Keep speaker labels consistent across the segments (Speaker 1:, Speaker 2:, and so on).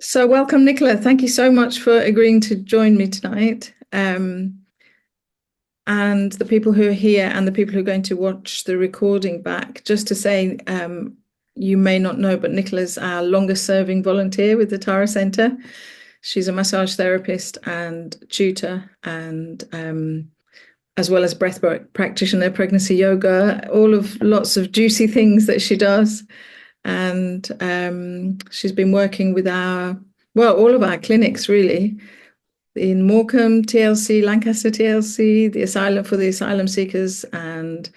Speaker 1: So, welcome, Nicola. Thank you so much for agreeing to join me tonight. And the people who are here and the people who are going to watch the recording back, just to say, you may not know, but Nicola's our longest serving volunteer with the Tara Centre. She's a massage therapist and tutor, and as well as breathwork practitioner, pregnancy yoga, lots of juicy things that she does. And she's been working with all of our clinics really, in Morecambe TLC, Lancaster TLC, the asylum seekers, and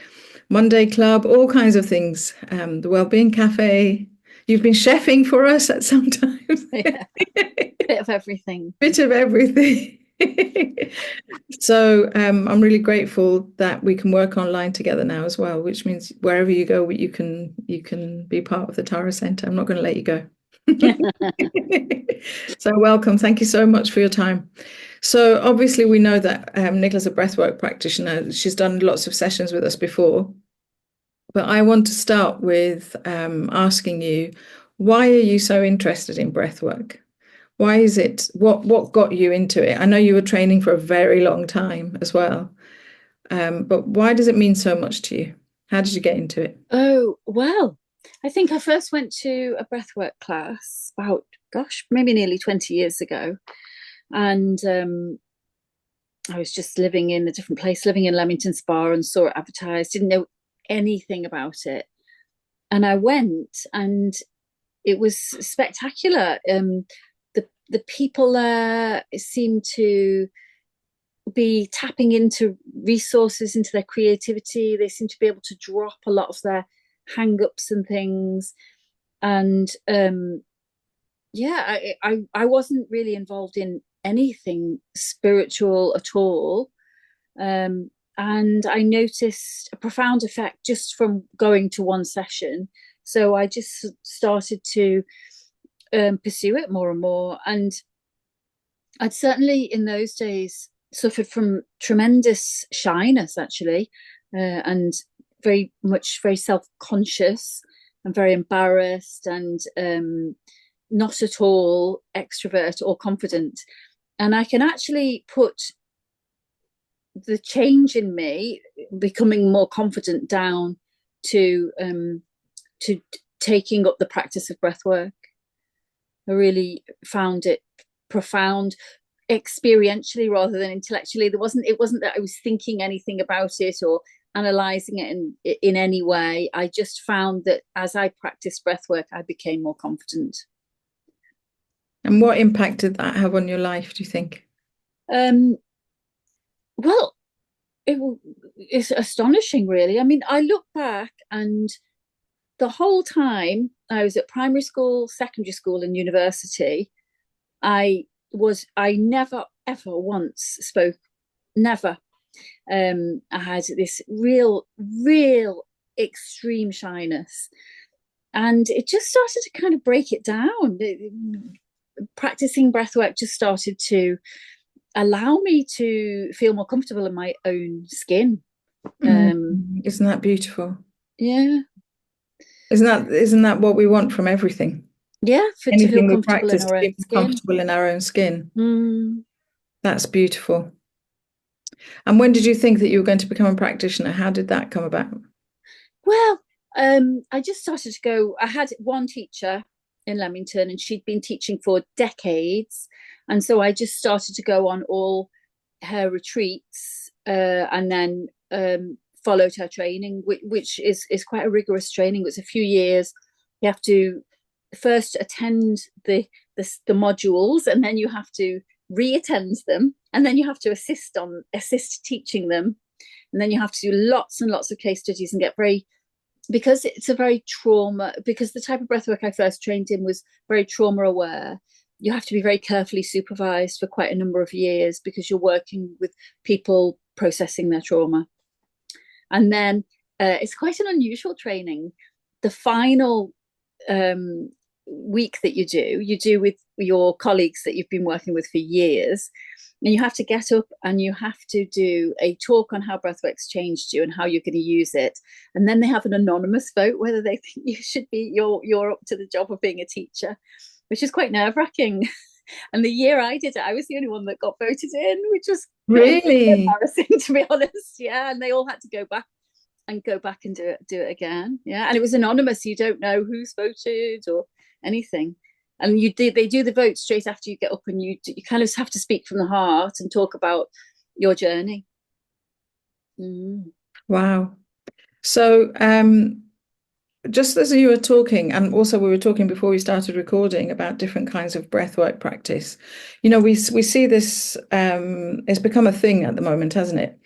Speaker 1: Monday Club, all kinds of things. The Wellbeing Cafe. You've been chefing for us at some times.
Speaker 2: Yeah, bit of everything.
Speaker 1: Bit of everything. So I'm really grateful that we can work online together now as well, which means wherever you go, you can be part of the Tara Centre. I'm not going to let you go. So welcome. Thank you so much for your time. So obviously we know that Nicola's a breathwork practitioner. She's done lots of sessions with us before. But I want to start with asking you, why are you so interested in breathwork? Why is it, what got you into it? I know you were training for a very long time as well. But why does it mean so much to you? How did you get into it?
Speaker 2: Oh, well, I think I first went to a breathwork class about, gosh, maybe nearly 20 years ago. And I was just living in a different place, living in Leamington Spa, and saw it advertised, didn't know anything about it. And I went, and it was spectacular. The people there seemed to be tapping into resources, into their creativity. They seem to be able to drop a lot of their hang-ups and things. And yeah, I wasn't really involved in anything spiritual at all. And I noticed a profound effect just from going to one session. So I just started to pursue it more and more. And I'd certainly in those days suffered from tremendous shyness, actually, and very self-conscious and very embarrassed, and not at all extrovert or confident. And I can actually put the change in me becoming more confident down to taking up the practice of breath work. I really found it profound experientially rather than intellectually. It wasn't that I was thinking anything about it or analyzing it in any way. I just found that as I practiced breath work, I became more confident.
Speaker 1: And what impact did that have on your life, do you think?
Speaker 2: Um, well, it's astonishing, really. I mean, I look back, and the whole time I was at primary school, secondary school, and university, I never ever once spoke, never. I had this real extreme shyness, and it just started to kind of break it down. Practicing breathwork just started to allow me to feel more comfortable in my own skin.
Speaker 1: Isn't that beautiful?
Speaker 2: Yeah,
Speaker 1: Isn't that what we want from everything?
Speaker 2: yeah, to feel
Speaker 1: Anything we
Speaker 2: comfortable in
Speaker 1: practice, to
Speaker 2: our own
Speaker 1: be
Speaker 2: skin.
Speaker 1: comfortable in our own skin.
Speaker 2: Mm.
Speaker 1: That's beautiful. And when did you think that you were going to become a practitioner? How did that come about?
Speaker 2: Well, I just started to go. I had one teacher in Leamington, and she'd been teaching for decades, and so I just started to go on all her retreats, and then followed her training, which is quite a rigorous training. It's a few years. You have to first attend the modules, and then you have to re-attend them, and then you have to assist teaching them, and then you have to do lots and lots of case studies and get very, because it's a very trauma, because the type of breathwork I first trained in was very trauma aware. You have to be very carefully supervised for quite a number of years because you're working with people processing their trauma. And then it's quite an unusual training. The final week that you do with your colleagues that you've been working with for years. And you have to get up and you have to do a talk on how breathwork's changed you and how you're going to use it. And then they have an anonymous vote whether they think you should be, you're up to the job of being a teacher. which is quite nerve-wracking. And the year I did it, I was the only one that got voted in, which was
Speaker 1: Really
Speaker 2: embarrassing, to be honest. Yeah, and they all had to go back and do it again. Yeah, and it was anonymous. You don't know who's voted or anything. And they do the vote straight after you get up, and you kind of have to speak from the heart and talk about your journey.
Speaker 1: Wow. So just as you were talking, and also we were talking before we started recording about different kinds of breathwork practice, we see this, it's become a thing at the moment, hasn't it?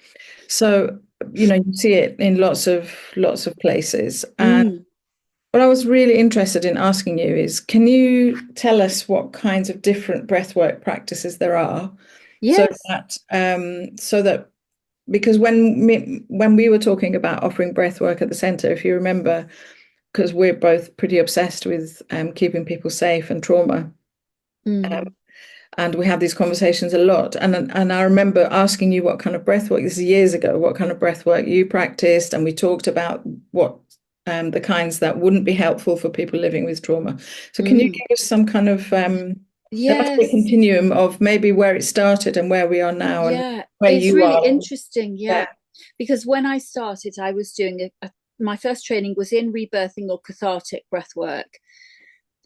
Speaker 1: So, you see it in lots of places. And what I was really interested in asking you is, can you tell us what kinds of different breathwork practices there are?
Speaker 2: Yes.
Speaker 1: So that because when we were talking about offering breathwork at the centre, if you remember, because we're both pretty obsessed with keeping people safe and trauma. And we have these conversations a lot. And I remember asking you what kind of breathwork, this is years ago, what kind of breathwork you practiced. And we talked about what the kinds that wouldn't be helpful for people living with trauma. So can you give us some kind of
Speaker 2: yes,
Speaker 1: a continuum of maybe where it started and where we are now and where
Speaker 2: it's
Speaker 1: you
Speaker 2: really
Speaker 1: are?
Speaker 2: interesting. Yeah. Because when I started, I was doing my first training was in rebirthing or cathartic breathwork.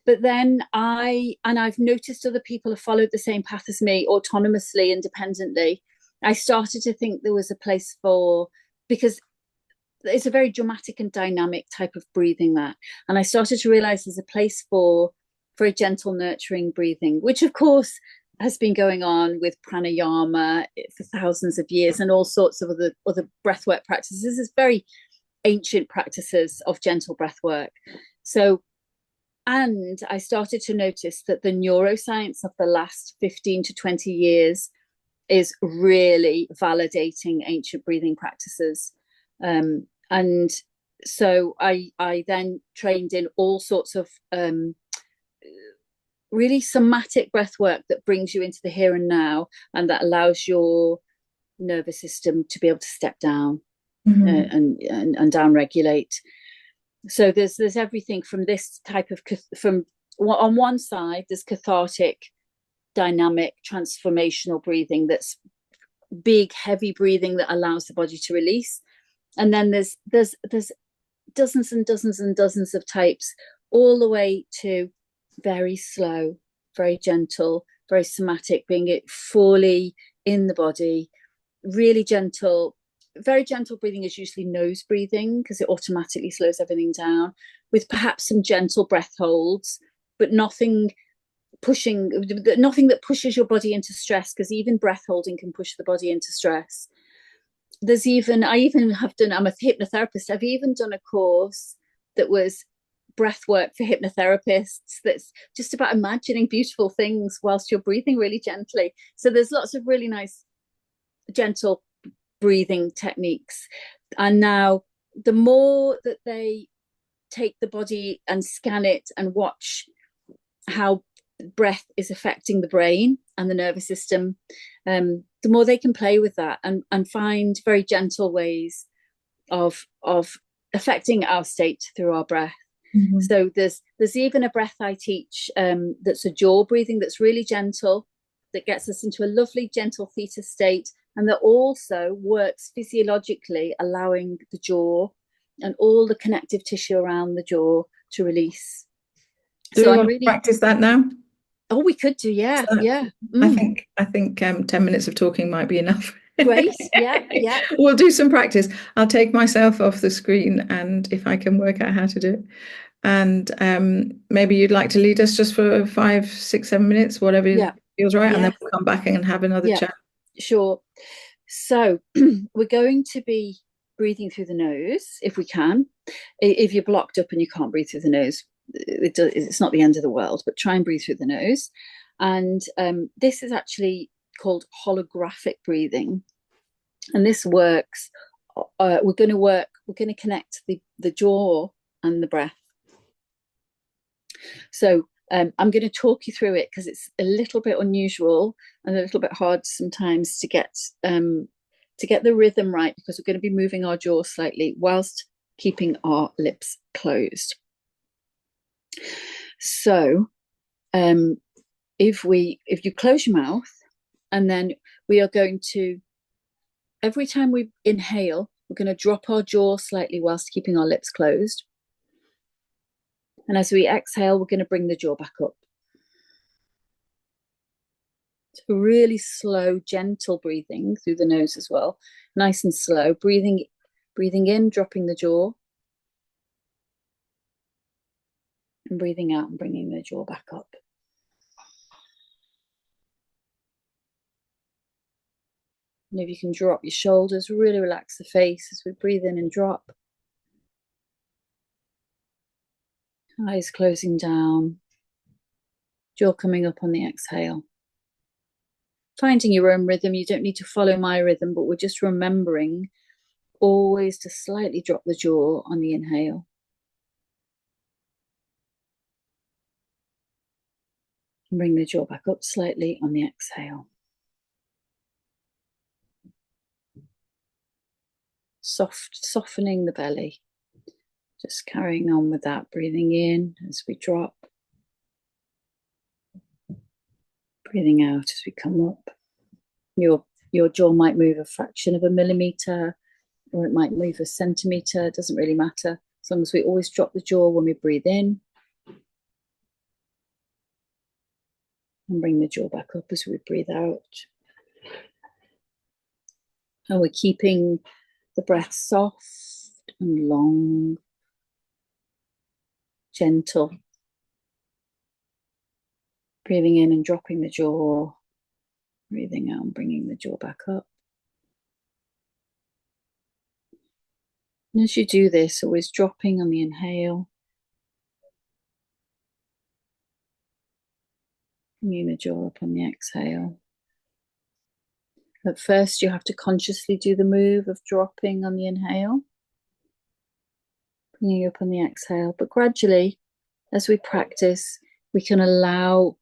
Speaker 2: But then I've noticed other people have followed the same path as me autonomously, independently. I started to think there was a place because it's a very dramatic and dynamic type of breathing that. And I started to realize there's a place for a gentle, nurturing breathing, which of course has been going on with pranayama for thousands of years and all sorts of other breathwork practices. This is very ancient practices of gentle breathwork. And I started to notice that the neuroscience of the last 15 to 20 years is really validating ancient breathing practices. And so I then trained in all sorts of really somatic breath work that brings you into the here and now, and that allows your nervous system to be able to step down and down regulate. So there's everything from this type of, from on one side, there's cathartic, dynamic, transformational breathing, that's big, heavy breathing that allows the body to release. And then there's dozens and dozens and dozens of types, all the way to very slow, very gentle, very somatic, being it fully in the body, really gentle. Very gentle breathing is usually nose breathing because it automatically slows everything down, with perhaps some gentle breath holds, but nothing that pushes your body into stress, because even breath holding can push the body into stress. I'm a hypnotherapist. I've even done a course that was breath work for hypnotherapists, that's just about imagining beautiful things whilst you're breathing really gently. So there's lots of really nice gentle breathing techniques. And now the more that they take the body and scan it and watch how breath is affecting the brain and the nervous system, the more they can play with that and find very gentle ways of affecting our state through our breath. So there's even a breath I teach that's a jaw breathing that's really gentle, that gets us into a lovely gentle theta state, and that also works physiologically, allowing the jaw and all the connective tissue around the jaw to release.
Speaker 1: Do we want to practice that now?
Speaker 2: Oh, we could do, yeah.
Speaker 1: I think 10 minutes of talking might be enough.
Speaker 2: Great, yeah.
Speaker 1: We'll do some practice. I'll take myself off the screen, and if I can work out how to do it. And maybe you'd like to lead us just for 5, 6, 7 minutes, whatever feels right, and then we'll come back and have another chat.
Speaker 2: Sure. So we're going to be breathing through the nose if we can. If you're blocked up and you can't breathe through the nose, it's not the end of the world, but try and breathe through the nose. And this is actually called holographic breathing, and this works. We're going to connect the jaw and the breath. So I'm going to talk you through it because it's a little bit unusual and a little bit hard sometimes to get the rhythm right, because we're going to be moving our jaw slightly whilst keeping our lips closed. So if you close your mouth, and then we are going to, every time we inhale, we're going to drop our jaw slightly whilst keeping our lips closed. And as we exhale, we're going to bring the jaw back up. So really slow, gentle breathing through the nose as well. Nice and slow. Breathing in, dropping the jaw. And breathing out and bringing the jaw back up. And if you can drop your shoulders, really relax the face as we breathe in and drop. Eyes closing down. Jaw coming up on the exhale. Finding your own rhythm. You don't need to follow my rhythm, but we're just remembering always to slightly drop the jaw on the inhale. And bring the jaw back up slightly on the exhale. Softening the belly. Just carrying on with that, breathing in as we drop. Breathing out as we come up. Your jaw might move a fraction of a millimeter, or it might move a centimeter. It doesn't really matter, as long as we always drop the jaw when we breathe in. And bring the jaw back up as we breathe out. And we're keeping the breath soft and long, gentle. Breathing in and dropping the jaw. Breathing out and bringing the jaw back up. And as you do this, always dropping on the inhale. Bringing the jaw up on the exhale. At first, you have to consciously do the move of dropping on the inhale. Bringing up on the exhale. But gradually, as we practice, we can allow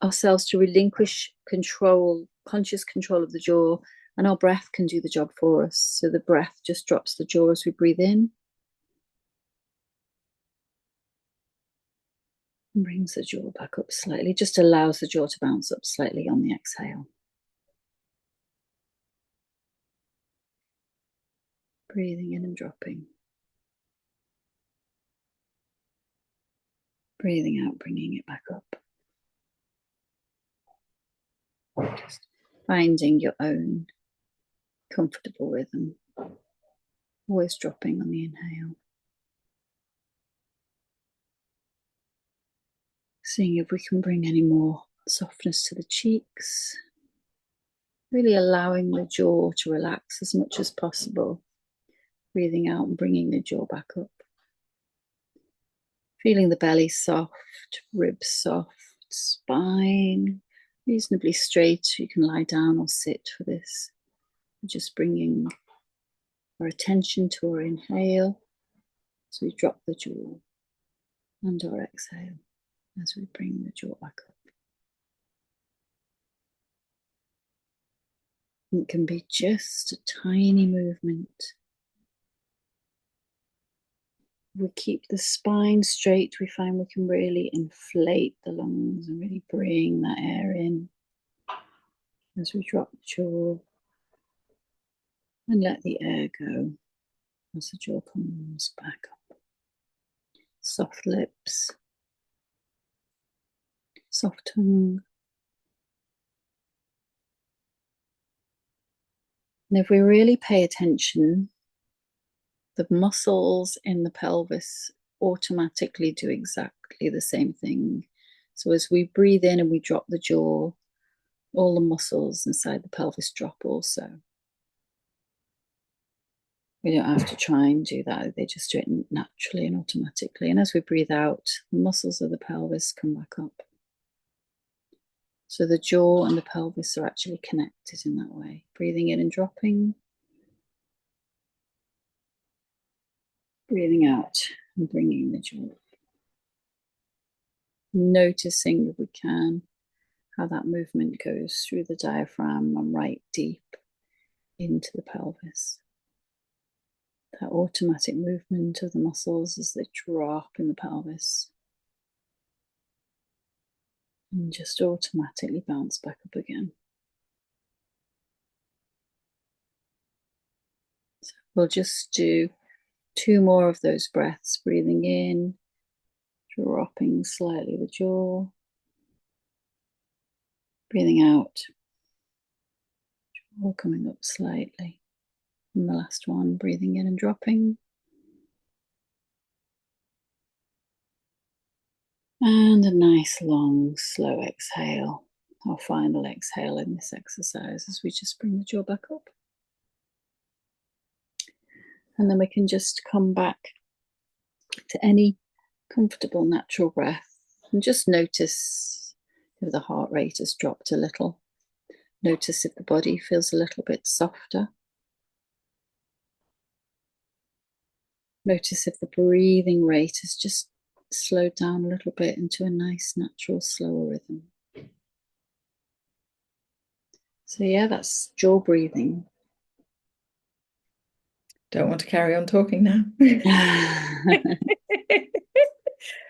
Speaker 2: ourselves to relinquish control, conscious control of the jaw, and our breath can do the job for us. So the breath just drops the jaw as we breathe in. And brings the jaw back up slightly, just allows the jaw to bounce up slightly on the exhale. Breathing in and dropping. Breathing out, bringing it back up. Just finding your own comfortable rhythm. Always dropping on the inhale. Seeing if we can bring any more softness to the cheeks. Really allowing the jaw to relax as much as possible. Breathing out and bringing the jaw back up. Feeling the belly soft, ribs soft, spine reasonably straight. You can lie down or sit for this. Just bringing our attention to our inhale as we drop the jaw, and our exhale as we bring the jaw back up. It can be just a tiny movement. We keep the spine straight, we find we can really inflate the lungs and really bring that air in as we drop the jaw, and let the air go as the jaw comes back up. Soft lips, soft tongue. And if we really pay attention, the muscles in the pelvis automatically do exactly the same thing. So as we breathe in and we drop the jaw, all the muscles inside the pelvis drop also. We don't have to try and do that. They just do it naturally and automatically. And as we breathe out, the muscles of the pelvis come back up. So the jaw and the pelvis are actually connected in that way. Breathing in and dropping. Breathing out and bringing the jaw up. Noticing, if we can, how that movement goes through the diaphragm and right deep into the pelvis. That automatic movement of the muscles as they drop in the pelvis. And just automatically bounce back up again. So we'll just do 2 more of those breaths, breathing in, dropping slightly the jaw, breathing out, jaw coming up slightly. And the last one, breathing in and dropping. And a nice long slow exhale, our final exhale in this exercise as we just bring the jaw back up. And then we can just come back to any comfortable natural breath and just notice if the heart rate has dropped a little. Notice if the body feels a little bit softer. Notice if the breathing rate has just slowed down a little bit into a nice, natural, slower rhythm. So yeah, that's jaw breathing.
Speaker 1: Don't want to carry on talking now.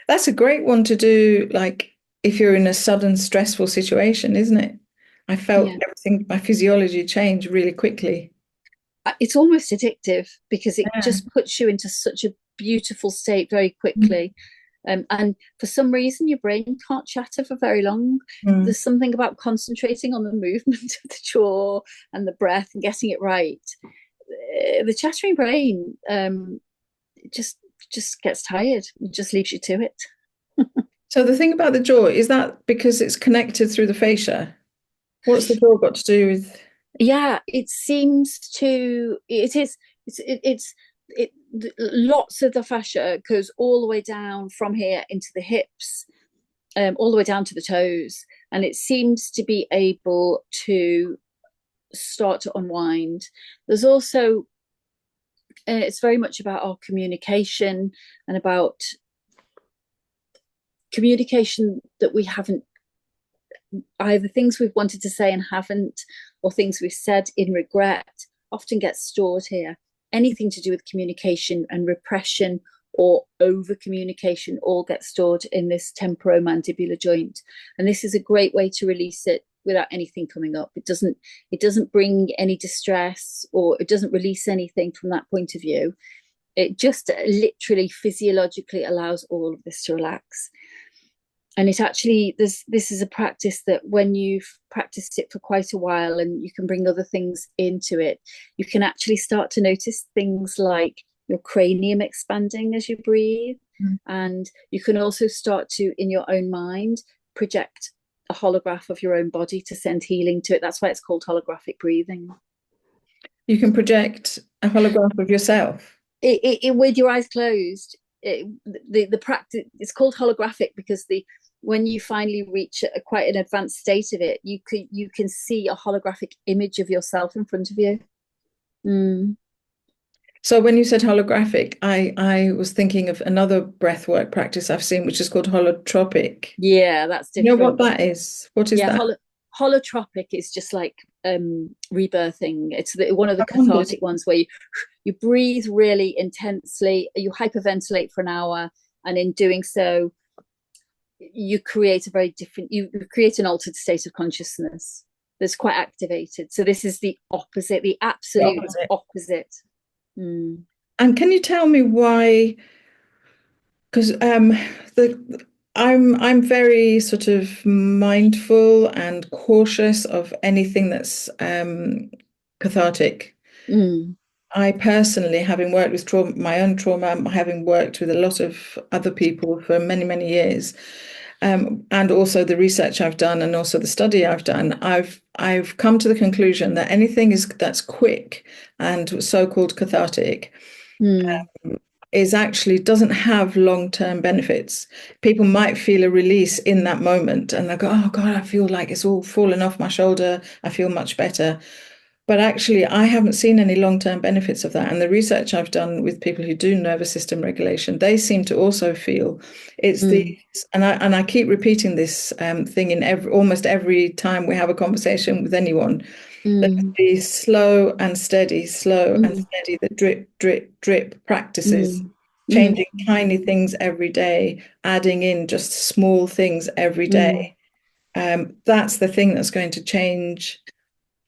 Speaker 1: That's a great one to do, like if you're in a sudden stressful situation, isn't it? I felt everything, my physiology changed really quickly.
Speaker 2: It's almost addictive because it just puts you into such a beautiful state very quickly. And for some reason, your brain can't chatter for very long. There's something about concentrating on the movement of the jaw and the breath and getting it right. The chattering brain just gets tired. It just leaves you to it.
Speaker 1: So the thing about the jaw, is that because it's connected through the fascia? What's the jaw got to do with?
Speaker 2: Yeah, it seems to. It's lots of the fascia goes all the way down from here into the hips, all the way down to the toes, and it seems to be able to start to unwind. There's also it's very much about our communication and about communication that we haven't, either things we've wanted to say and haven't, or things we've said in regret, often gets stored here. Anything to do with communication and repression or over communication all gets stored in this temporomandibular joint, and this is a great way to release it without anything coming up. It doesn't bring any distress, or it doesn't release anything from that point of view. It just literally physiologically allows all of this to relax. And it actually, this is a practice that when you've practiced it for quite a while and you can bring other things into it, you can actually start to notice things like your cranium expanding as you breathe. And you can also start to, in your own mind, project a holograph of your own body to send healing to it. That's why it's called holographic breathing.
Speaker 1: You can project a holograph of yourself?
Speaker 2: With your eyes closed. The practice, it's called holographic because when you finally reach quite an advanced state of it, you can see a holographic image of yourself in front of you.
Speaker 1: So when you said holographic, I was thinking of another breathwork practice I've seen, which is called holotropic.
Speaker 2: Yeah, that's different.
Speaker 1: You know what that is? What is that?
Speaker 2: Holotropic is just like rebirthing. It's one of the cathartic ones where you breathe really intensely, you hyperventilate for an hour, and in doing so, you create you create an altered state of consciousness that's quite activated. So this is the opposite, the absolute opposite.
Speaker 1: And can you tell me why? Because I'm very sort of mindful and cautious of anything that's cathartic. I personally, having worked with trauma, my own trauma, having worked with a lot of other people for many, many years, and also the research I've done and also the study I've done, I've come to the conclusion that anything that's quick and so-called cathartic is actually doesn't have long-term benefits. People might feel a release in that moment and they go, oh God, I feel like it's all fallen off my shoulder. I feel much better. But actually, I haven't seen any long-term benefits of that. And the research I've done with people who do nervous system regulation, they seem to also feel it's and I keep repeating this thing in almost every time we have a conversation with anyone. The slow and steady, the drip, drip, drip practices, changing tiny things every day, adding in just small things every day. that's the thing that's going to change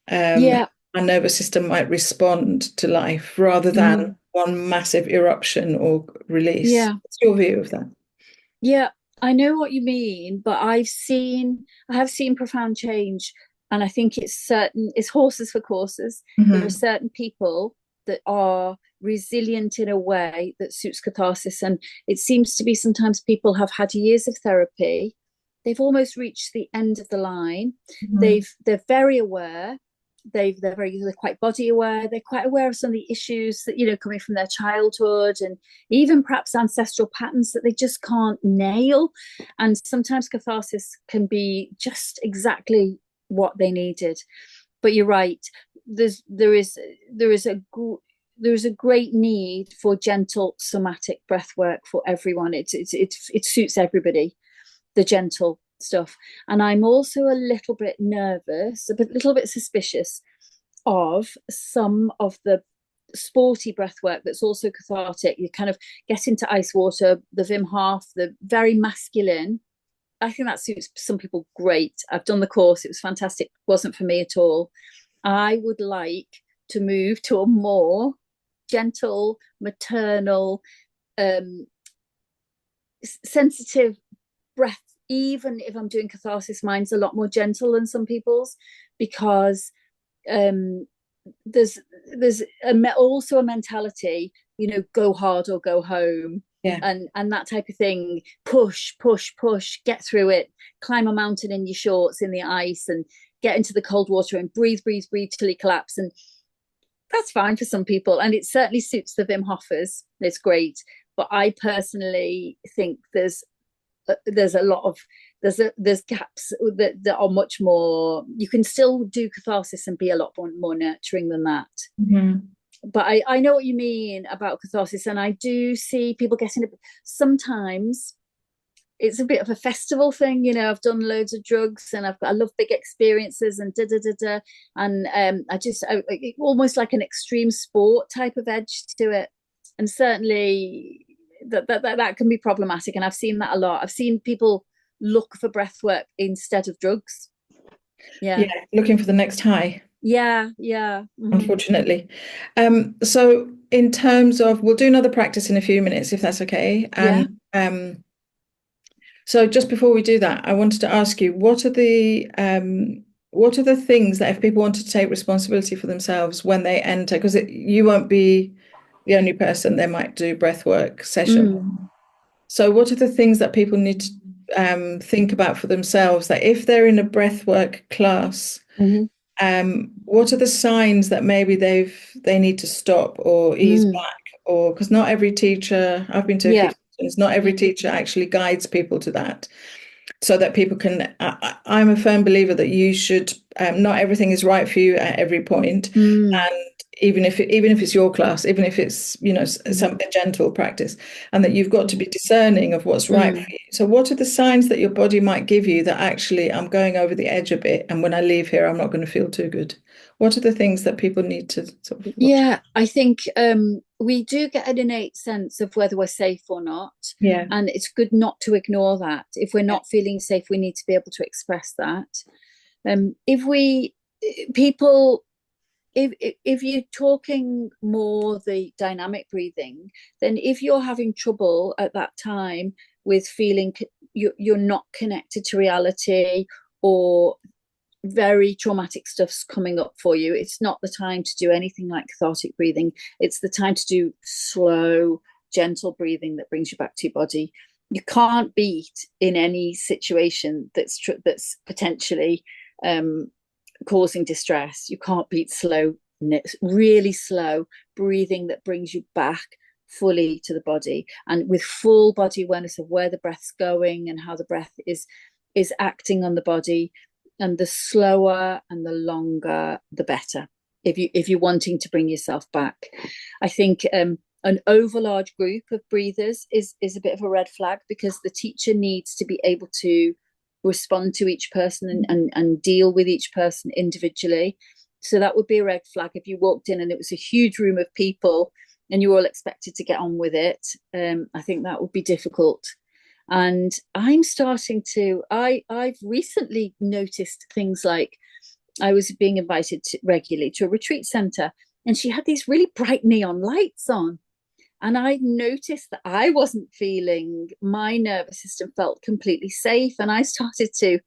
Speaker 2: Yeah.
Speaker 1: our nervous system might respond to life rather than one massive eruption or release.
Speaker 2: Yeah.
Speaker 1: What's your view of that?
Speaker 2: Yeah, I know what you mean, but I have seen profound change, and I think it's horses for courses. There are certain people that are resilient in a way that suits catharsis, and it seems to be sometimes people have had years of therapy, they've almost reached the end of the line, they're very aware, they're quite body aware, they're quite aware of some of the issues that, you know, coming from their childhood, and even perhaps ancestral patterns that they just can't nail. And sometimes catharsis can be just exactly what they needed. But you're right, there is a great need for gentle somatic breath work for everyone. It suits everybody, the gentle stuff. And I'm also a little bit nervous, a little bit suspicious of some of the sporty breath work that's also cathartic. You kind of get into ice water, the Wim Hof, the very masculine. I think that suits some people great. I've done the course, it was fantastic. It wasn't for me at all. I would like to move to a more gentle, maternal, sensitive breath. Even if I'm doing catharsis, mine's a lot more gentle than some people's, because there's also a mentality, you know, go hard or go home, and that type of thing. Push, get through it. Climb a mountain in your shorts in the ice, and get into the cold water and breathe till you collapse. And that's fine for some people, and it certainly suits the Wim Hofers. It's great, but I personally think there's a lot of there's gaps that are much more. You can still do catharsis and be a lot more nurturing than that. But I know what you mean about catharsis, and I do see people getting it. Sometimes it's a bit of a festival thing, you know. I've done loads of drugs, and I love big experiences, and and almost like an extreme sport type of edge to it, and certainly that can be problematic. And I've seen that a lot. I've seen people look for breath work instead of drugs. Yeah,
Speaker 1: looking for the next high.
Speaker 2: Yeah.
Speaker 1: Unfortunately. So in terms of, we'll do another practice in a few minutes, if that's okay. And so just before we do that, I wanted to ask you, what are the things that if people want to take responsibility for themselves when they enter, because you won't be the only person, they might do breathwork session. So what are the things that people need to think about for themselves, that if they're in a breathwork class, what are the signs that maybe they need to stop or ease back? Or because not every teacher, I've been to a few sessions, not every teacher actually guides people to that, so that people can. I'm a firm believer that you should. Not everything is right for you at every point, and even if it's your class, even if it's, you know, some gentle practice, and that you've got to be discerning of what's right for you. So what are the signs that your body might give you that actually I'm going over the edge a bit, and when I leave here I'm not going to feel too good? What are the things that people need to sort of watch?
Speaker 2: I think we do get an innate sense of whether we're safe or not, and it's good not to ignore that. If we're not feeling safe, we need to be able to express that. If you're talking more the dynamic breathing, then if you're having trouble at that time with feeling you're not connected to reality, or very traumatic stuff's coming up for you, it's not the time to do anything like cathartic breathing. It's the time to do slow, gentle breathing that brings you back to your body. You can't beat in any situation that's potentially causing distress. You can't beat slow, really slow breathing that brings you back fully to the body, and with full body awareness of where the breath's going and how the breath is acting on the body. And the slower and the longer, the better, if you're wanting to bring yourself back. I think an overlarge group of breathers is a bit of a red flag, because the teacher needs to be able to respond to each person and deal with each person individually. So that would be a red flag if you walked in and it was a huge room of people and you were all expected to get on with it. I think that would be difficult. And I'm starting to, I've recently noticed things like I was being invited regularly to a retreat center, and she had these really bright neon lights on. And I noticed that I wasn't feeling, my nervous system felt completely safe. And I started to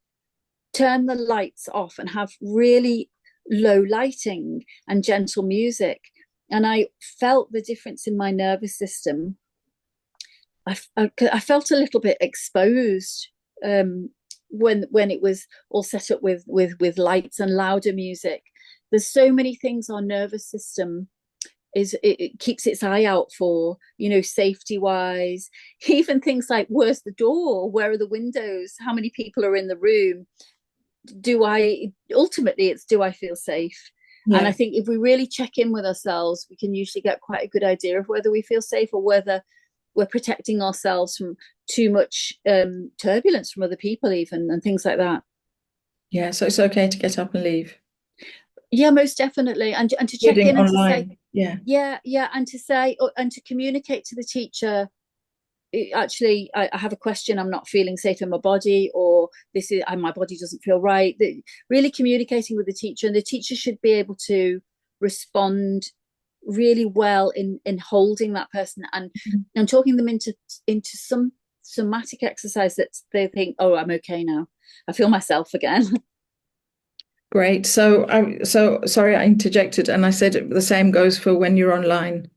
Speaker 2: turn the lights off and have really low lighting and gentle music. And I felt the difference in my nervous system. I felt a little bit exposed when it was all set up with lights and louder music. There's so many things our nervous system it keeps its eye out for, you know, safety wise. Even things like, where's the door, where are the windows, how many people are in the room, do I feel safe? Yeah. And I think if we really check in with ourselves, we can usually get quite a good idea of whether we feel safe or whether we're protecting ourselves from too much turbulence from other people even, and things like that.
Speaker 1: Yeah, so it's okay to get up and leave.
Speaker 2: Yeah, most definitely. And to check in and
Speaker 1: online.
Speaker 2: To say, yeah, and to say, and to communicate to the teacher, actually, I have a question, I'm not feeling safe in my body, or this is, my body doesn't feel right. Really communicating with the teacher, and the teacher should be able to respond really well in holding that person and talking them into some somatic exercise that they think, oh, I'm okay now, I feel myself again.
Speaker 1: Great. So sorry I interjected, and I said the same goes for when you're online.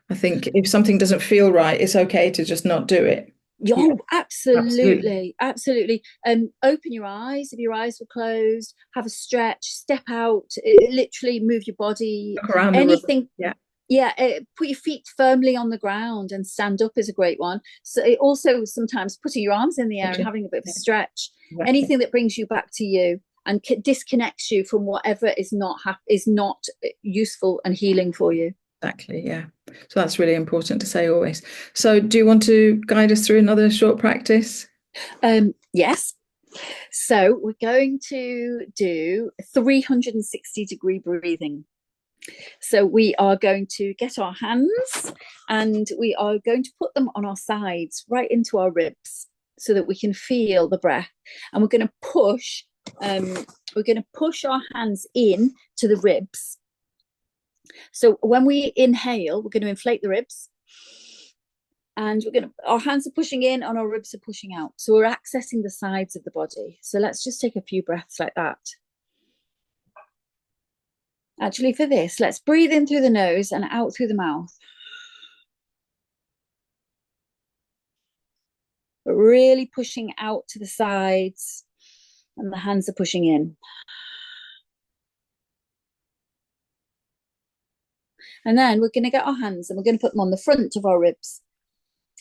Speaker 1: I think if something doesn't feel right, it's okay to just not do it.
Speaker 2: Oh, absolutely. Open your eyes if your eyes were closed, have a stretch, step out, literally move your body.
Speaker 1: Look around
Speaker 2: anything.
Speaker 1: Put
Speaker 2: your feet firmly on the ground, and stand up is a great one. So it also sometimes putting your arms in the air and having a bit of a stretch. Anything that brings you back to you and disconnects you from whatever is not useful and healing for you.
Speaker 1: Exactly, yeah. So that's really important to say always. So do you want to guide us through another short practice?
Speaker 2: Yes. So we're going to do 360-degree breathing. So we are going to get our hands and we are going to put them on our sides, right into our ribs, so that we can feel the breath. And we're going to push our hands in to the ribs. So when we inhale, we're going to inflate the ribs, and our hands are pushing in and our ribs are pushing out. So we're accessing the sides of the body. So let's just take a few breaths like that. Actually, for this, let's breathe in through the nose and out through the mouth. But really pushing out to the sides, and the hands are pushing in. And then we're going to get our hands and we're going to put them on the front of our ribs.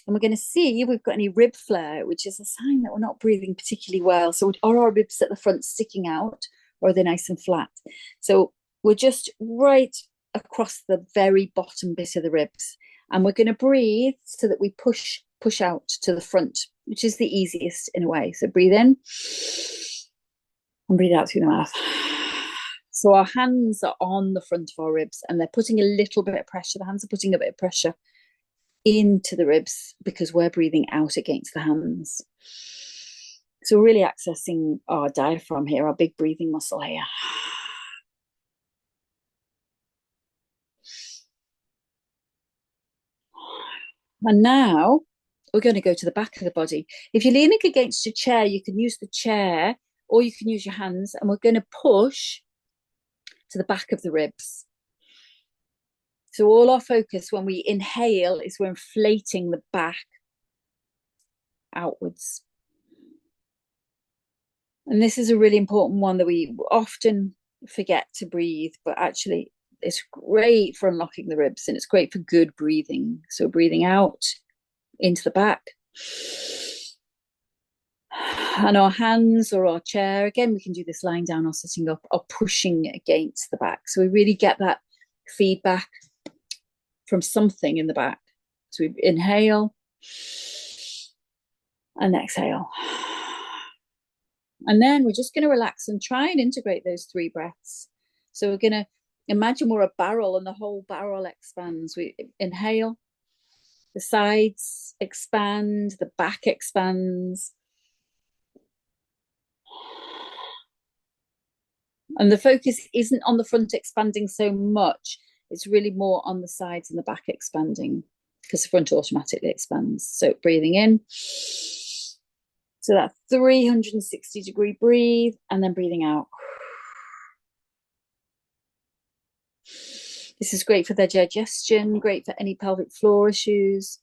Speaker 2: And we're going to see if we've got any rib flare, which is a sign that we're not breathing particularly well. So are our ribs at the front sticking out, or are they nice and flat? So we're just right across the very bottom bit of the ribs. And we're going to breathe so that we push out to the front, which is the easiest in a way. So breathe in and breathe out through the mouth. So our hands are on the front of our ribs and they're putting a little bit of pressure. The hands are putting a bit of pressure into the ribs because we're breathing out against the hands. So we're really accessing our diaphragm here, our big breathing muscle here. And now we're going to go to the back of the body. If you're leaning against a chair, you can use the chair or you can use your hands, and we're going to push to the back of the ribs. So all our focus when we inhale is we're inflating the back outwards. And this is a really important one that we often forget to breathe, but actually it's great for unlocking the ribs and it's great for good breathing. So breathing out into the back. And our hands or our chair, again, we can do this lying down or sitting up, are pushing against the back. So we really get that feedback from something in the back. So we inhale and exhale. And then we're just going to relax and try and integrate those 3 breaths. So we're going to imagine we're a barrel and the whole barrel expands. We inhale, The sides expand, the back expands. And the focus isn't on the front expanding so much. It's really more on the sides and the back expanding, because the front automatically expands. So breathing in. So that 360-degree breathe, and then breathing out. This is great for their digestion, great for any pelvic floor issues.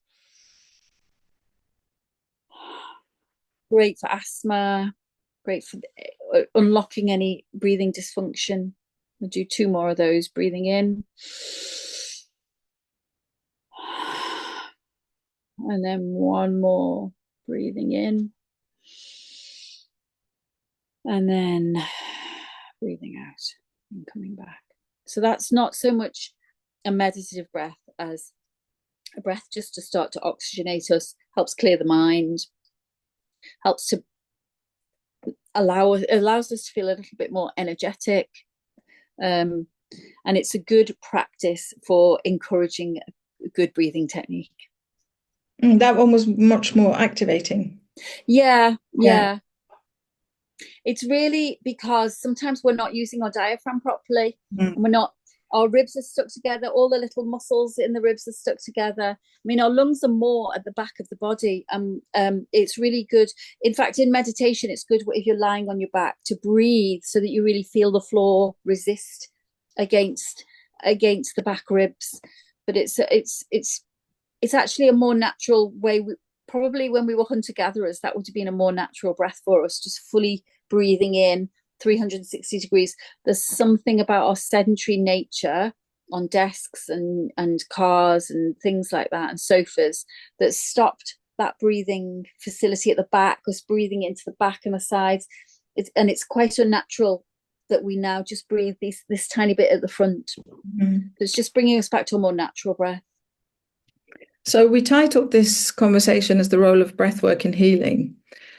Speaker 2: Great for asthma, great for unlocking any breathing dysfunction. We'll do 2 more of those. Breathing in. And then 1 more. Breathing in. And then breathing out and coming back. So that's not so much a meditative breath as a breath just to start to oxygenate us, helps clear the mind, helps to allows us to feel a little bit more energetic. And it's a good practice for encouraging a good breathing technique.
Speaker 1: That one was much more activating.
Speaker 2: Yeah. It's really because sometimes we're not using our diaphragm properly, and our ribs are stuck together, all the little muscles in the ribs are stuck together. I mean, our lungs are more at the back of the body. It's really good. In fact, in meditation, it's good if you're lying on your back to breathe so that you really feel the floor resist against the back ribs. But it's actually a more natural way. Probably when we were hunter-gatherers, that would have been a more natural breath for us, just fully breathing in 360 degrees. There's something about our sedentary nature on desks and cars and things like that, and sofas, that stopped that breathing facility at the back, us breathing into the back and the sides. It's quite unnatural that we now just breathe this tiny bit at the front. It's just bringing us back to a more natural breath.
Speaker 1: So we titled this conversation as the role of breathwork in healing.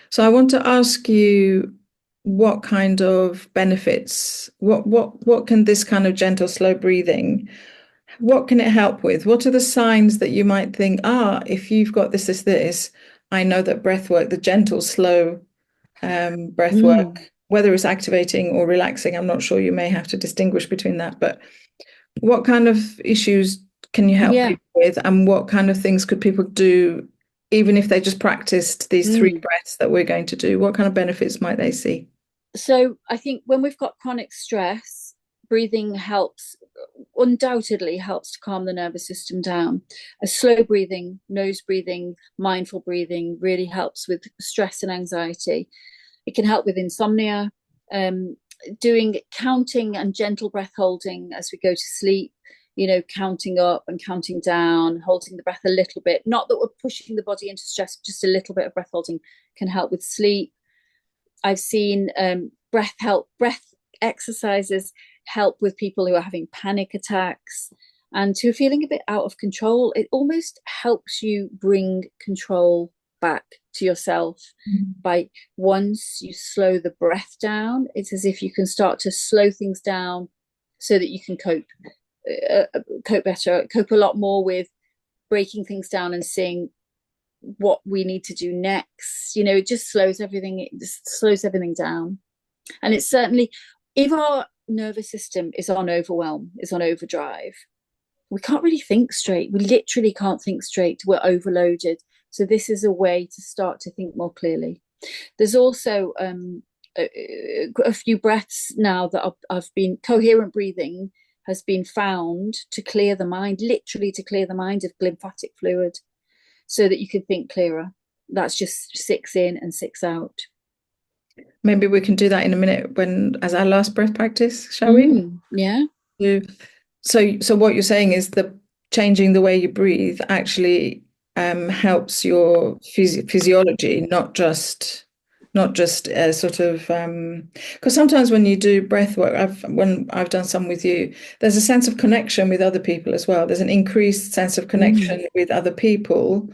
Speaker 1: So I want to ask you, what kind of benefits, what can this kind of gentle, slow breathing, what can it help with? What are the signs that you might think, if you've got this, I know that breathwork, the gentle, slow breathwork, whether it's activating or relaxing, I'm not sure, you may have to distinguish between that, but what kind of issues can you help people with, and what kind of things could people do, even if they just practiced these 3 breaths that we're going to do? What kind of benefits might they see?
Speaker 2: So I think when we've got chronic stress, breathing undoubtedly helps to calm the nervous system down. A slow breathing, nose breathing, mindful breathing really helps with stress and anxiety. It can help with insomnia. Doing counting and gentle breath holding as we go to sleep, counting up and counting down, holding the breath a little bit. Not that we're pushing the body into stress, just a little bit of breath holding can help with sleep. I've seen breath exercises help with people who are having panic attacks and who are feeling a bit out of control. It almost helps you bring control back to yourself by, once you slow the breath down, it's as if you can start to slow things down so that you can cope better, cope a lot more with breaking things down and seeing what we need to do next. It just slows everything down. And it's certainly, if our nervous system is on overwhelm, is on overdrive, we can't really think straight. We literally can't think straight. We're overloaded. So this is a way to start to think more clearly. There's also a few breaths now that I've been, coherent breathing has been found to clear the mind, literally to clear the mind of lymphatic fluid, so that you can think clearer. That's just 6 in and 6 out.
Speaker 1: Maybe we can do that in a minute as our last breath practice, shall we?
Speaker 2: Yeah.
Speaker 1: So what you're saying is that changing the way you breathe actually helps your physiology, not just sort of, because sometimes when you do breath work, when I've done some with you, there's a sense of connection with other people as well. There's an increased sense of connection with other people,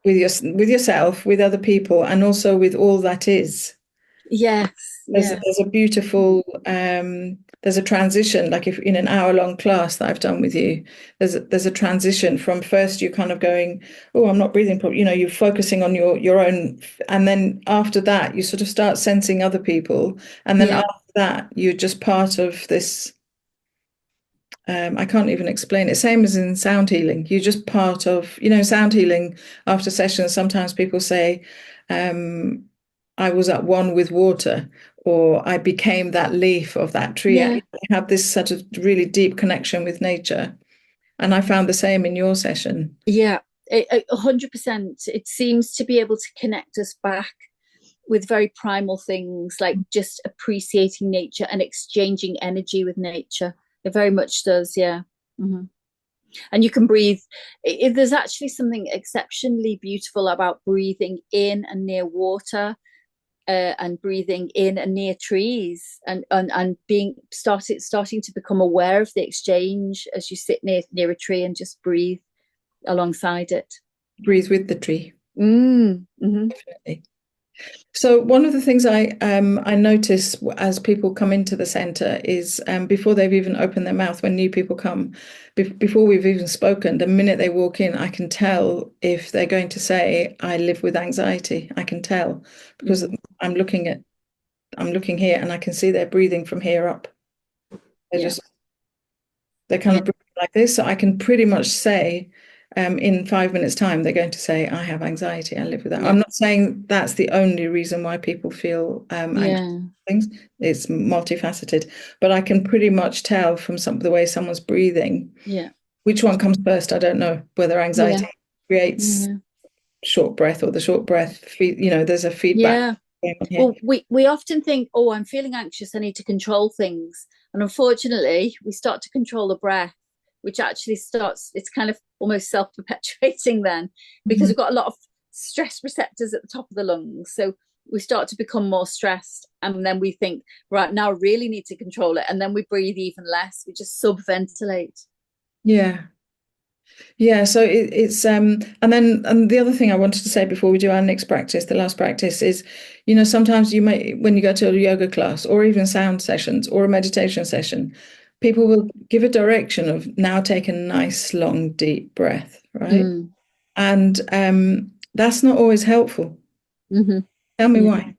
Speaker 1: with yourself, with other people, and also with all that is.
Speaker 2: Yes.
Speaker 1: There's a beautiful there's a transition, like if in an hour-long class that I've done with you, there's a transition from first you kind of going, oh, I'm not breathing properly, you're focusing on your own, and then after that you sort of start sensing other people, and then
Speaker 2: Yeah.
Speaker 1: after that you're just part of this. I can't even explain it. Same as in sound healing. You're just part of, sound healing after sessions. Sometimes people say, I was at one with water, or I became that leaf of that tree.
Speaker 2: Yeah.
Speaker 1: I have this sort of really deep connection with nature. And I found the same in your session.
Speaker 2: Yeah. 100%. It seems to be able to connect us back with very primal things, like just appreciating nature and exchanging energy with nature. It very much does, yeah. Mm-hmm. And you can breathe. There's actually something exceptionally beautiful about breathing in and near water, and breathing in and near trees, and being starting to become aware of the exchange as you sit near a tree and just breathe alongside it.
Speaker 1: Breathe with the tree.
Speaker 2: Mm-hmm.
Speaker 1: Definitely. So one of the things I notice as people come into the centre is before they've even opened their mouth, when new people come, before we've even spoken, the minute they walk in, I can tell if they're going to say, I live with anxiety. I can tell because I'm looking here and I can see they're breathing from here up. They're kind of breathing like this. So I can pretty much say in 5 minutes' time, they're going to say, I have anxiety, I live with that. I'm not saying that's the only reason why people feel anxious things. It's multifaceted, but I can pretty much tell from the way someone's breathing. Which one comes first? I don't know. Whether anxiety creates short breath or the short breath, there's a feedback.
Speaker 2: Well, we often think, oh, I'm feeling anxious, I need to control things. And unfortunately, we start to control the breath, which actually it's kind of almost self-perpetuating then, because we've got a lot of stress receptors at the top of the lungs. So we start to become more stressed. And then we think, right, now I really need to control it. And then we breathe even less. We just subventilate.
Speaker 1: Yeah. Yeah, so it's and the other thing I wanted to say before we do our next practice, the last practice, is, sometimes you may, when you go to a yoga class or even sound sessions or a meditation session, people will give a direction of now take a nice long deep breath, right? And that's not always helpful. Tell me why.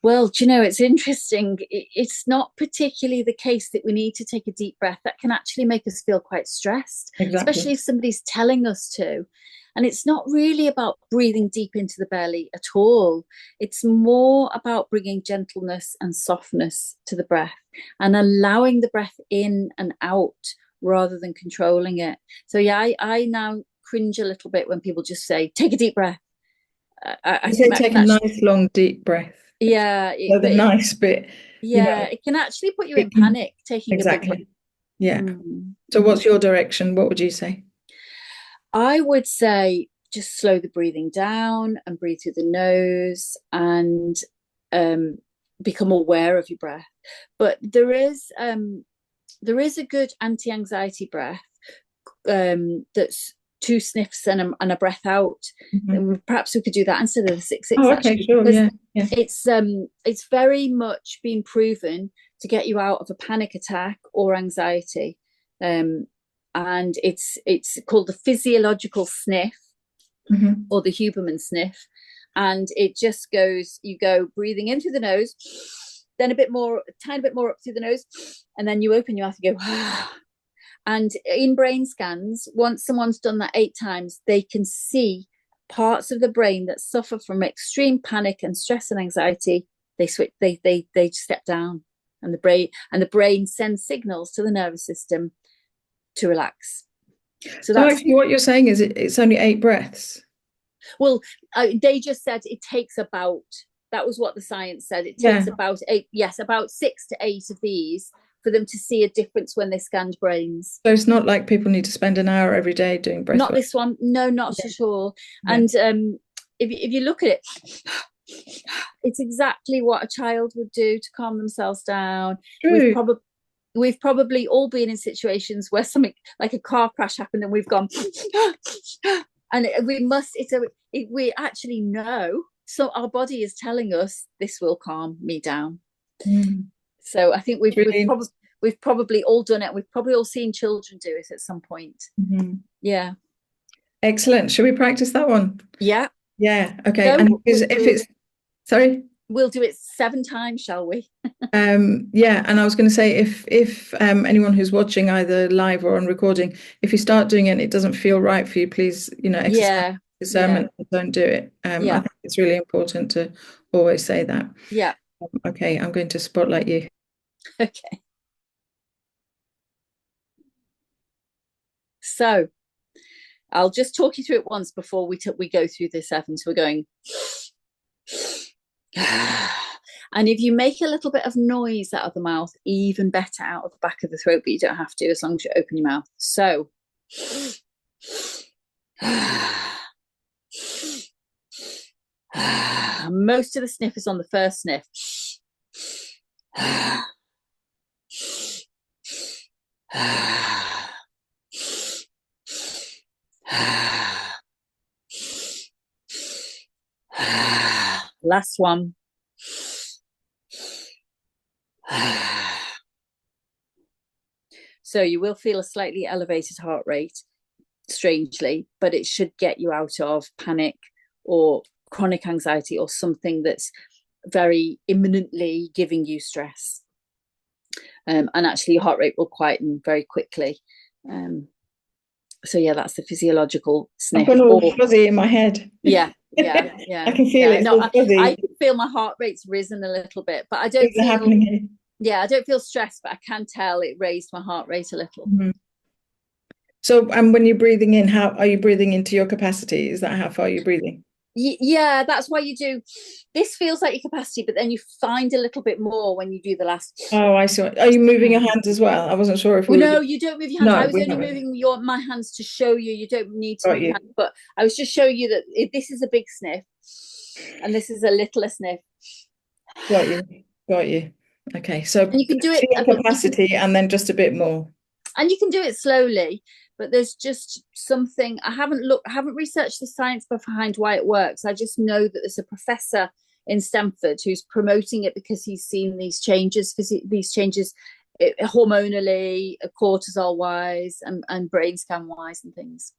Speaker 2: Well, do you know, it's interesting. It's not particularly the case that we need to take a deep breath. That can actually make us feel quite stressed, especially if somebody's telling us to. And it's not really about breathing deep into the belly at all. It's more about bringing gentleness and softness to the breath and allowing the breath in and out rather than controlling it. So yeah, I now cringe a little bit when people just say, take a deep breath. I
Speaker 1: think take a nice long deep breath.
Speaker 2: Yeah.
Speaker 1: The nice bit.
Speaker 2: Yeah, it can actually put you in panic, taking a big breath.
Speaker 1: Yeah. So what's your direction? What would you say?
Speaker 2: I would say just slow the breathing down and breathe through the nose and become aware of your breath. But there is a good anti-anxiety breath that's 2 sniffs and a breath out. And perhaps we could do that instead of the 6
Speaker 1: okay, sure, yeah.
Speaker 2: It's very much been proven to get you out of a panic attack or anxiety. And it's called the Physiological Sniff, or the Huberman Sniff. And it just goes, you go breathing in through the nose, then a tiny bit more up through the nose, and then you open your mouth and go, and in brain scans, once someone's done that 8 times, they can see parts of the brain that suffer from extreme panic and stress and anxiety. They step down, and the brain sends signals to the nervous system to relax. So
Speaker 1: actually what you're saying is it's only 8 breaths.
Speaker 2: Well, they just said it takes about, that was what the science said. It takes about 8, about 6 to 8 of these for them to see a difference when they scanned brains.
Speaker 1: So it's not like people need to spend an hour every day doing breath
Speaker 2: Not
Speaker 1: work.
Speaker 2: this one. No, not at all. And if you look at it, it's exactly what a child would do to calm themselves down. We've probably all been in situations where something like a car crash happened and we've gone and we actually know So our body is telling us this will calm me down.
Speaker 1: Mm.
Speaker 2: So I think
Speaker 1: Really?
Speaker 2: we've probably all done it. We've probably all seen children do it at some point.
Speaker 1: Mhm.
Speaker 2: Yeah.
Speaker 1: Excellent. Should we practice that one?
Speaker 2: Yeah.
Speaker 1: Yeah. Okay.
Speaker 2: So
Speaker 1: And if it's, sorry.
Speaker 2: We'll do it 7 times, shall we?
Speaker 1: Yeah, and I was going to say if anyone who's watching either live or on recording, if you start doing it and it doesn't feel right for you, please, exercise discernment and don't do it. I think it's really important to always say that.
Speaker 2: Yeah.
Speaker 1: Okay, I'm going to spotlight you.
Speaker 2: Okay. So I'll just talk you through it once before we go through the 7. So we're going. And if you make a little bit of noise out of the mouth, even better out of the back of the throat, but you don't have to as long as you open your mouth. So most of the sniff is on the first sniff. Last one. So you will feel a slightly elevated heart rate, strangely, but it should get you out of panic or chronic anxiety or something that's very imminently giving you stress. And actually your heart rate will quieten very quickly. So yeah, that's the physiological sniff.
Speaker 1: I've got all fuzzy in my head.
Speaker 2: Yeah.
Speaker 1: I can feel it. No,
Speaker 2: I feel my heart rate's risen a little bit, but I don't feel happening here. Yeah, I don't feel stressed, but I can tell it raised my heart rate a little.
Speaker 1: Mm-hmm. So, when you're breathing in, how are you breathing into your capacity? Is that how far you're breathing?
Speaker 2: Yeah, that's why you do. This feels like your capacity, but then you find a little bit more when you do the last.
Speaker 1: Oh, I see. Are you moving your hands as well? I wasn't sure if we
Speaker 2: No, you don't move your hands.
Speaker 1: No,
Speaker 2: I was only moving my hands to show you. You don't need to move your hands, but I was just showing you that this is a big sniff, and this is a littler sniff.
Speaker 1: Got you. Okay, so
Speaker 2: and you can do it
Speaker 1: capacity and then just a bit more.
Speaker 2: And you can do it slowly, but there's just something I haven't researched the science behind why it works. I just know that there's a professor in Stanford who's promoting it because he's seen these changes hormonally, cortisol wise, and brain scan wise and things.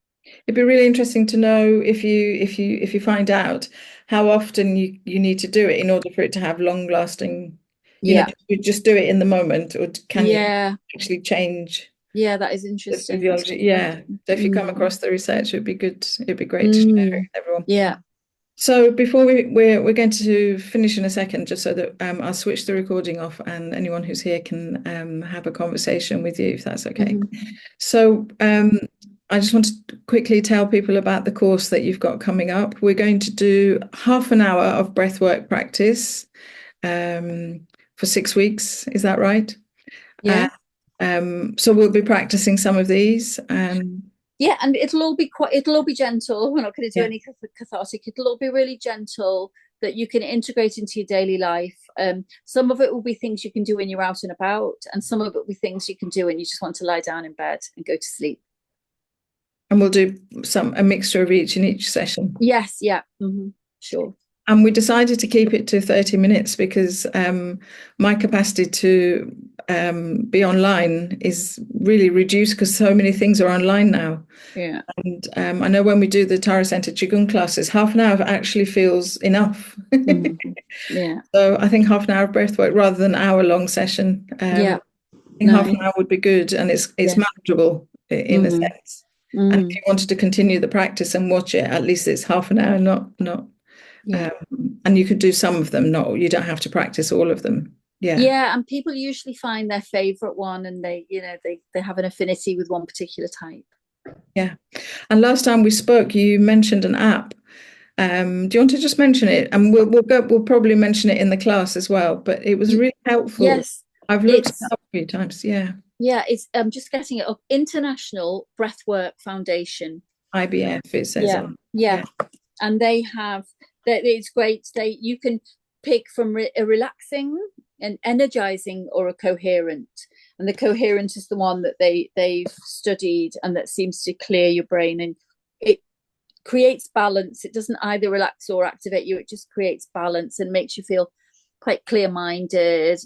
Speaker 1: It'd be really interesting to know if you find out how often you need to do it in order for it to have long lasting. You just do it in the moment, or can you actually change?
Speaker 2: Yeah, that is interesting.
Speaker 1: Physiology. Yeah. So if you come across the research, it'd be good. It'd be great to share everyone.
Speaker 2: Yeah.
Speaker 1: So before we're going to finish in a second, just so that I'll switch the recording off and anyone who's here can have a conversation with you, if that's okay. So I just want to quickly tell people about the course that you've got coming up. We're going to do half an hour of breathwork practice for 6 weeks. Is that right?
Speaker 2: Yeah.
Speaker 1: So we'll be practicing some of these.
Speaker 2: Yeah, and it'll all be gentle. We're not going to do any cathartic. It'll all be really gentle that you can integrate into your daily life. Some of it will be things you can do when you're out and about, and some of it will be things you can do when you just want to lie down in bed and go to sleep.
Speaker 1: And we'll do a mixture of each in each session.
Speaker 2: Yes, yeah, sure.
Speaker 1: And we decided to keep it to 30 minutes because my capacity to be online is really reduced because so many things are online now.
Speaker 2: Yeah.
Speaker 1: And I know when we do the Tara Center Qigong classes, half an hour actually feels enough.
Speaker 2: Yeah.
Speaker 1: So I think half an hour of breathwork rather than an hour-long session. I think half an hour would be good, and it's manageable in a sense. And if you wanted to continue the practice and watch it, at least it's half an hour, not. And you could do some of them. You don't have to practice all of them.
Speaker 2: Yeah, and people usually find their favorite one, and they have an affinity with one particular type.
Speaker 1: Yeah. And last time we spoke, you mentioned an app. Do you want to just mention it? And we'll probably mention it in the class as well. But it was really helpful. Yes, I've looked it up a few times. Yeah.
Speaker 2: Yeah, it's just getting it up. International Breathwork Foundation.
Speaker 1: IBF. It says on.
Speaker 2: Yeah. And they have. It's great. You can pick from a relaxing, an energizing, or a coherent. And the coherent is the one that they've studied and that seems to clear your brain. And creates balance. It doesn't either relax or activate you. It just creates balance and makes you feel quite clear-minded.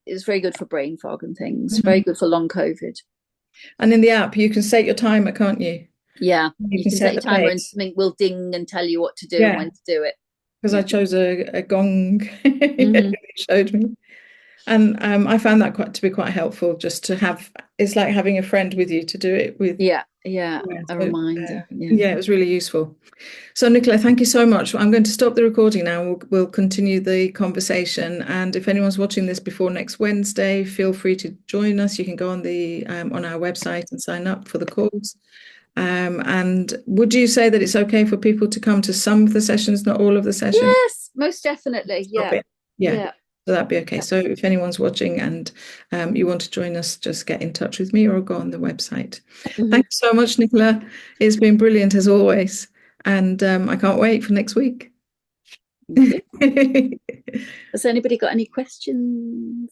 Speaker 2: It's very good for brain fog and things. Very good for long COVID.
Speaker 1: And in the app, you can set your timer, can't you?
Speaker 2: Yeah, you can set your timer and something will ding and tell you what to do and when to do it.
Speaker 1: Because I chose a gong. It showed me. And I found that to be quite helpful, just to have, it's like having a friend with you to do it with.
Speaker 2: A reminder.
Speaker 1: Yeah, it was really useful. So Nicola, thank you so much. I'm going to stop the recording now. We'll continue the conversation. And if anyone's watching this before next Wednesday, feel free to join us. You can go on on our website and sign up for the calls. And would you say that it's okay for people to come to some of the sessions, not all of the sessions?
Speaker 2: Yes, most definitely. Yeah.
Speaker 1: So that'd be okay. So if anyone's watching and you want to join us, just get in touch with me or go on the website. Thank you so much, Nicola. It's been brilliant as always. And I can't wait for next week.
Speaker 2: Has anybody got any questions?